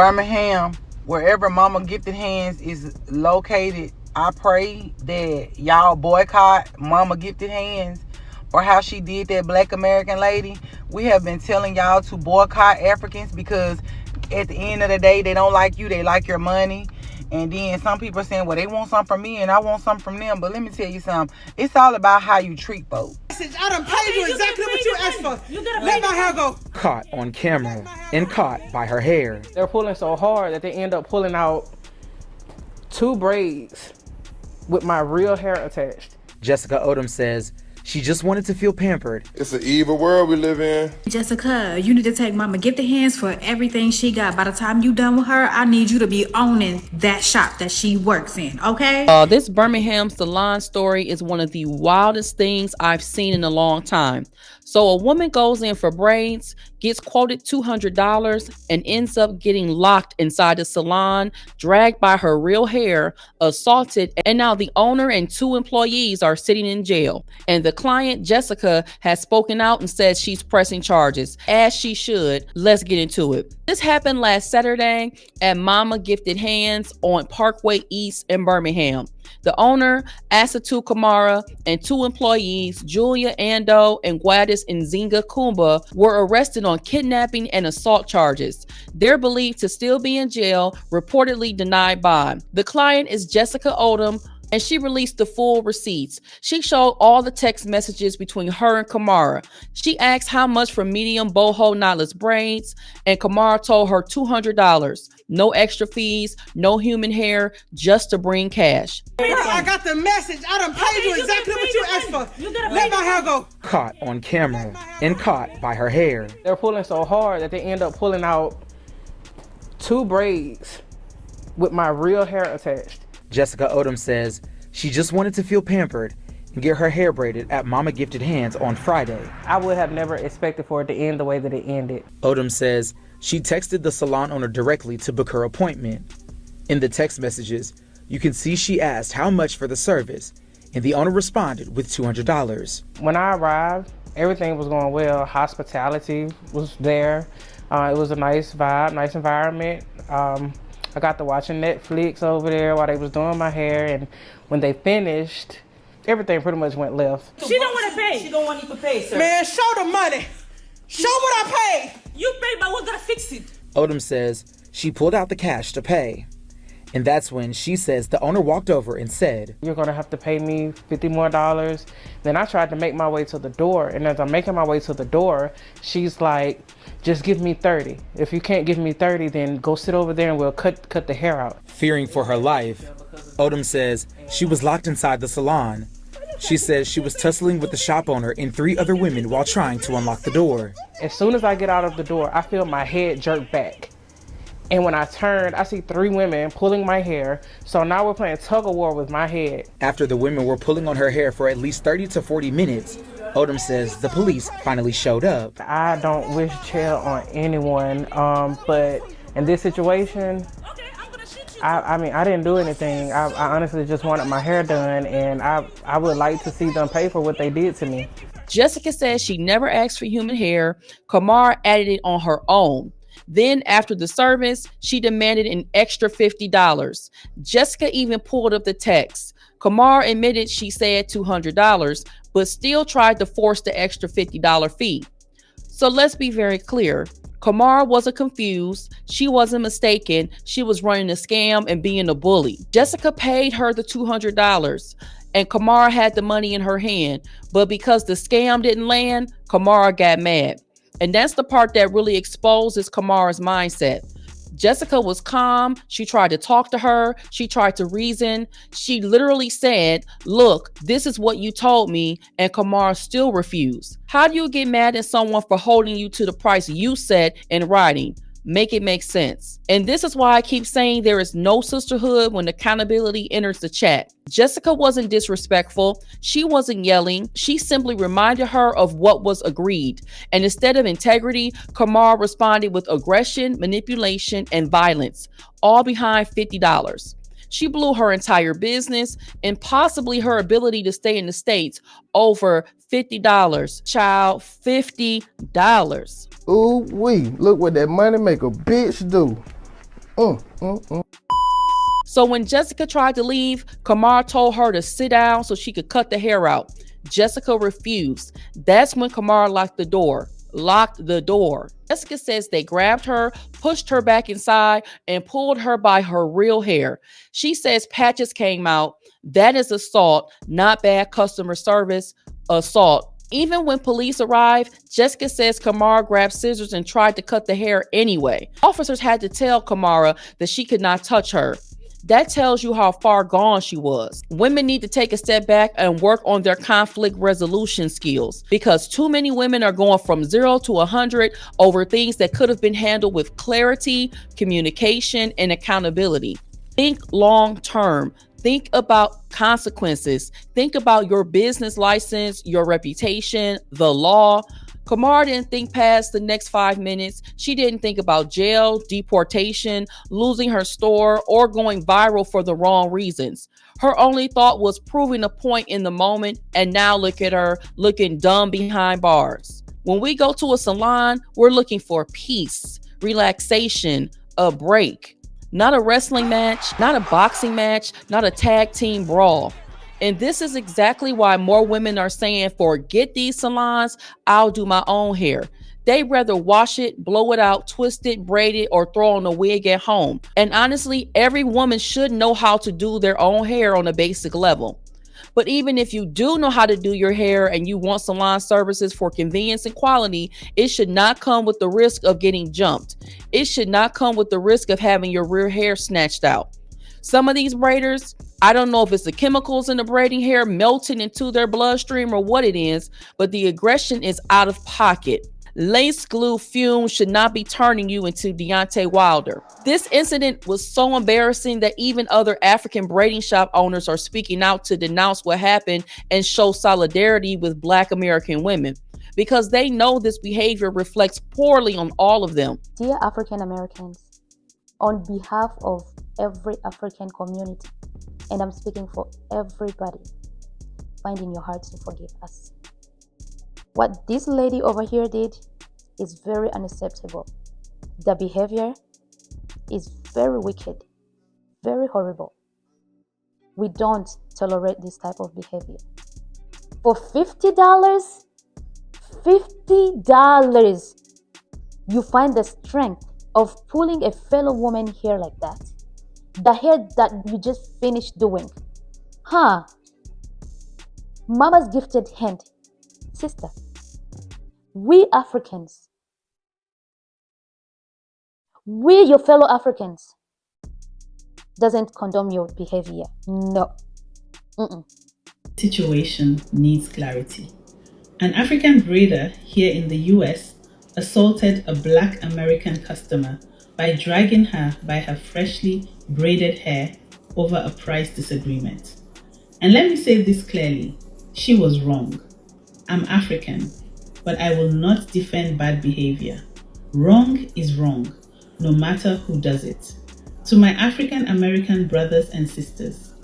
Birmingham, wherever Mama Gifted Hands is located, I pray that y'all boycott Mama Gifted Hands or how she did that Black American lady. We have been telling y'all to boycott Africans because at the end of the day, they don't like you. They like your money. And then some people are saying, well, they want something from me and I want something from them. But let me tell you something. It's all about how you treat folks. I done paid you exactly what you asked for. Let my hair go. Caught on camera and caught by her hair. They're pulling so hard that they end up pulling out 2 braids with my real hair attached. Jessica Odom says she just wanted to feel pampered. It's an evil world we live in. Jessica, you need to take Mama Gifted Hands for everything she got. By the time you done with her, I need you to be owning that shop that she works in, okay? This Birmingham Salon story is one of the wildest things I've seen in a long time. So a woman goes in for braids, gets quoted $200, and ends up getting locked inside the salon, dragged by her real hair, assaulted, and now the owner and 2 employees are sitting in jail. And the client, Jessica, has spoken out and said she's pressing charges, as she should. Let's get into it. This happened last Saturday at Mama Gifted Hands on Parkway East in Birmingham. The owner, Asatu Kamara, and 2 employees, Julia Ando and Gladys Nzinga Kumba, were arrested on kidnapping and assault charges. They're believed to still be in jail, reportedly denied bond. The client is Jessica Odom, and she released the full receipts. She showed all the text messages between her and Kamara. She asked how much for medium boho knotless braids, and Kamara told her $200. No extra fees, no human hair, just to bring cash. I got the message. I done paid you exactly what you asked for. Let my hair go. Caught on camera and caught by her hair. They're pulling so hard that they end up pulling out 2 braids with my real hair attached. Jessica Odom says she just wanted to feel pampered and get her hair braided at Mama Gifted Hands on Friday. I would have never expected for it to end the way that it ended. Odom says she texted the salon owner directly to book her appointment. In the text messages, you can see she asked how much for the service, and the owner responded with $200. When I arrived, everything was going well. Hospitality was there. It was a nice vibe, nice environment. I got to watching Netflix over there while they was doing my hair, and when they finished, everything pretty much went left. She don't want to pay. She don't want you to pay, sir. Man, show the money. Show what I paid. You paid, but we're gonna fix it. Odom says she pulled out the cash to pay. And that's when she says the owner walked over and said, "You're gonna have to pay me $50 more." Then I tried to make my way to the door, and as I'm making my way to the door, she's like, "Just give me 30. If you can't give me 30, then go sit over there and we'll cut the hair out." Fearing for her life, Odom says she was locked inside the salon. She says she was tussling with the shop owner and 3 other women while trying to unlock the door. As soon as I get out of the door, I feel my head jerk back. And when I turned, I see 3 women pulling my hair. So now we're playing tug of war with my head. After the women were pulling on her hair for at least 30 to 40 minutes, Odom says the police finally showed up. I don't wish jail on anyone, but in this situation, I mean, I didn't do anything. I honestly just wanted my hair done, and I would like to see them pay for what they did to me. Jessica says she never asked for human hair. Kamara added it on her own. Then after the service, she demanded an extra $50. Jessica even pulled up the text. Kamara admitted she said $200, but still tried to force the extra $50 fee. So let's be very clear. Kamara wasn't confused. She wasn't mistaken. She was running a scam and being a bully. Jessica paid her the $200, and Kamara had the money in her hand. But because the scam didn't land, Kamara got mad. And that's the part that really exposes Kamara's mindset. Jessica was calm. She tried to talk to her. She tried to reason. She literally said, "Look, this is what you told me," and Kamara still refused. How do you get mad at someone for holding you to the price you set in writing? Make it make sense. And this is why I keep saying there is no sisterhood when accountability enters the chat. Jessica wasn't disrespectful. She wasn't yelling. She simply reminded her of what was agreed. And instead of integrity, Kamara responded with aggression, manipulation, and violence, all behind $50. She blew her entire business and possibly her ability to stay in the States over $50. Child, $50. Ooh wee, look what that money make a bitch do. So when Jessica tried to leave, Kamar told her to sit down so she could cut the hair out. Jessica refused. That's when Kamar locked the door. Jessica says they grabbed her, pushed her back inside, and pulled her by her real hair. She says patches came out. That is assault, not bad customer service. Assault. Even when police arrived, Jessica says Kamara grabbed scissors and tried to cut the hair anyway. Officers had to tell Kamara that she could not touch her. That tells you how far gone she was. Women need to take a step back and work on their conflict resolution skills, because too many women are going from 0 to 100 over things that could have been handled with clarity, communication, and accountability. Think long term. Think about consequences. Think about your business license, your reputation, the law. Kamar didn't think past the next 5 minutes. She didn't think about jail, deportation, losing her store, or going viral for the wrong reasons. Her only thought was proving a point in the moment, and now look at her looking dumb behind bars. When we go to a salon, we're looking for peace, relaxation, a break. Not a wrestling match, not a boxing match, not a tag team brawl. And this is exactly why more women are saying, forget these salons, I'll do my own hair. They'd rather wash it, blow it out, twist it, braid it, or throw on a wig at home. And honestly, every woman should know how to do their own hair on a basic level. But even if you do know how to do your hair and you want salon services for convenience and quality, it should not come with the risk of getting jumped. It should not come with the risk of having your rear hair snatched out. Some of these braiders, I don't know if it's the chemicals in the braiding hair melting into their bloodstream or what it is, but the aggression is out of pocket. Lace glue fumes should not be turning you into Deontay Wilder. This incident was so embarrassing that even other African braiding shop owners are speaking out to denounce what happened and show solidarity with Black American women, because they know this behavior reflects poorly on all of them. Dear African Americans, on behalf of every African community, and I'm speaking for everybody, find in your hearts to forgive us. What this lady over here did is very unacceptable. The behavior is very wicked, very horrible. We don't tolerate this type of behavior. For $50, you find the strength of pulling a fellow woman hair like that. The hair that you just finished doing. Mama's gifted hand. Sister, we Africans, we your fellow Africans, doesn't condone your behavior. No. Situation needs clarity. An African braider here in the US assaulted a Black American customer by dragging her by her freshly braided hair over a price disagreement. And let me say this clearly, she was wrong. I'm African, but I will not defend bad behavior. Wrong is wrong, no matter who does it. To my African American brothers and sisters,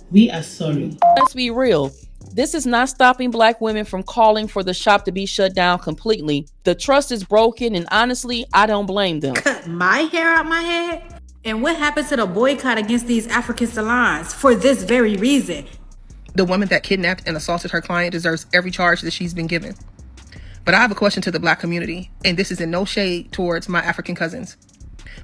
we are sorry. Let's be real. This is not stopping Black women from calling for the shop to be shut down completely. The trust is broken, and honestly, I don't blame them. Cut my hair out my head? And what happened to the boycott against these African salons for this very reason? The woman that kidnapped and assaulted her client deserves every charge that she's been given. But I have a question to the Black community, and this is in no shade towards my African cousins.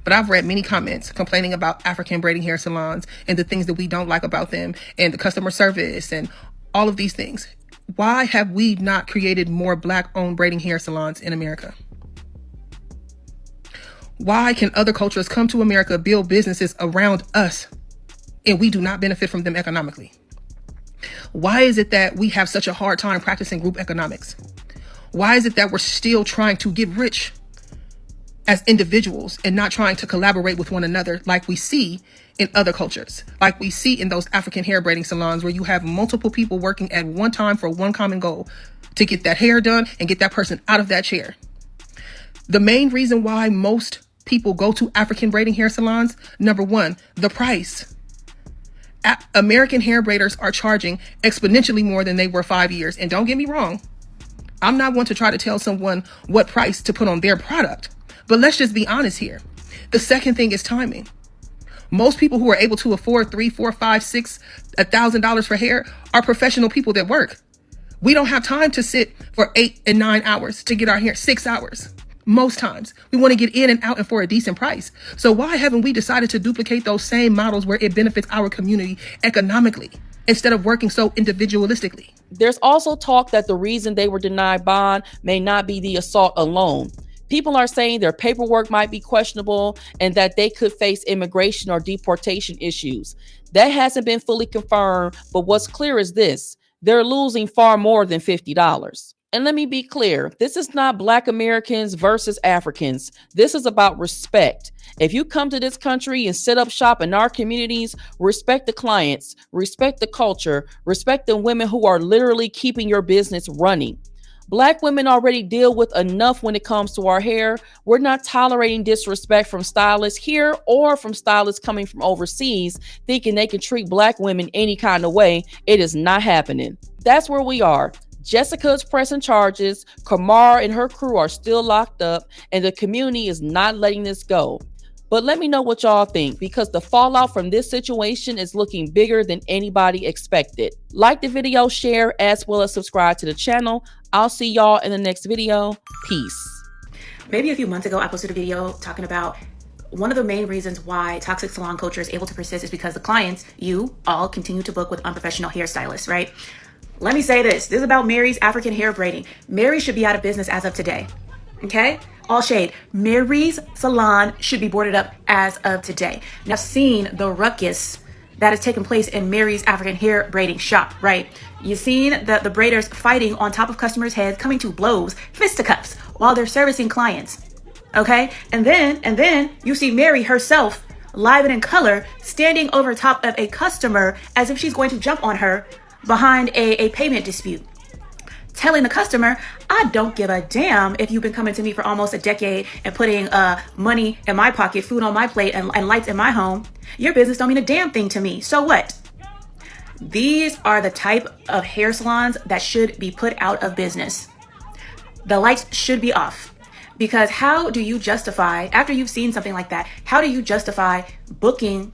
But I've read many comments complaining about African braiding hair salons and the things that we don't like about them and the customer service and all of these things. Why have we not created more Black-owned braiding hair salons in America? Why can other cultures come to America, build businesses around us, and we do not benefit from them economically? Why is it that we have such a hard time practicing group economics? Why is it that we're still trying to get rich as individuals and not trying to collaborate with one another like we see in other cultures, like we see in those African hair braiding salons where you have multiple people working at one time for one common goal, to get that hair done and get that person out of that chair? The main reason why most people go to African braiding hair salons, number one, the price. American hair braiders are charging exponentially more than they were 5 years. And don't get me wrong, I'm not one to try to tell someone what price to put on their product, but let's just be honest here. The second thing is timing. Most people who are able to afford $3, $4, $5, $6, $1,000 for hair are professional people that work. We don't have time to sit for 8 and 9 hours to get our hair, 6 hours. Most times we want to get in and out and for a decent price. So why haven't we decided to duplicate those same models where it benefits our community economically instead of working so individualistically? There's also talk that the reason they were denied bond may not be the assault alone. People are saying their paperwork might be questionable and that they could face immigration or deportation issues. That hasn't been fully confirmed, but what's clear is this: they're losing far more than $50. And let me be clear, this is not Black Americans versus Africans. This is about respect. If you come to this country and set up shop in our communities, respect the clients, respect the culture, respect the women who are literally keeping your business running. Black women already deal with enough when it comes to our hair. We're not tolerating disrespect from stylists here or from stylists coming from overseas thinking they can treat Black women any kind of way. It is not happening. That's where we are. Jessica is pressing charges. Kamar and her crew are still locked up, and the community is not letting this go. But let me know what y'all think, because the fallout from this situation is looking bigger than anybody expected. Like the video, share, as well as subscribe to the channel. I'll see y'all in the next video. Peace. Maybe a few months ago, I posted a video talking about one of the main reasons why toxic salon culture is able to persist is because the clients, you all, continue to book with unprofessional hairstylists, right? Let me say this. This is about Mary's African hair braiding. Mary should be out of business as of today. Okay? All shade. Mary's Salon should be boarded up as of today. Now, seen the ruckus that has taken place in Mary's African hair braiding shop, right? You've seen the braiders fighting on top of customers' heads, coming to blows, fisticuffs, while they're servicing clients. Okay? And then you see Mary herself, live and in color, standing over top of a customer as if she's going to jump on her behind a payment dispute, telling the customer, I don't give a damn if you've been coming to me for almost a decade and putting money in my pocket, food on my plate, and lights in my home. Your business don't mean a damn thing to me. So what? These are the type of hair salons that should be put out of business. The lights should be off. Because how do you justify, after you've seen something like that, how do you justify booking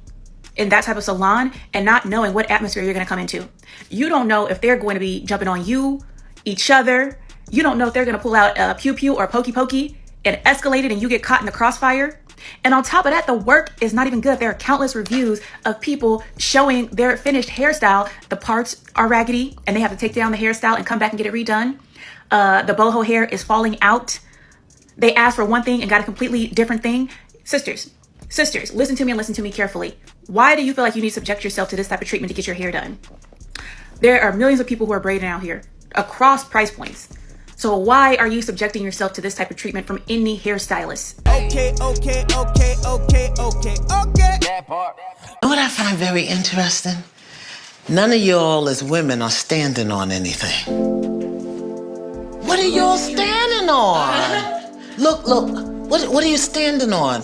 in that type of salon and not knowing what atmosphere you're going to come into? You don't know if they're going to be jumping on you, each other. You don't know if they're going to pull out a pew pew or pokey pokey and escalate it and you get caught in the crossfire. And on top of that, the work is not even good. There are countless reviews of people showing their finished hairstyle. The parts are raggedy and they have to take down the hairstyle and come back and get it redone. The boho hair is falling out. They asked for one thing and got a completely different thing. Sisters, listen to me and listen to me carefully. Why do you feel like you need to subject yourself to this type of treatment to get your hair done? There are millions of people who are braiding out here across price points. So why are you subjecting yourself to this type of treatment from any hairstylist? Okay. That part. What I find very interesting, none of y'all as women are standing on anything. What are y'all standing on? Look, what are you standing on?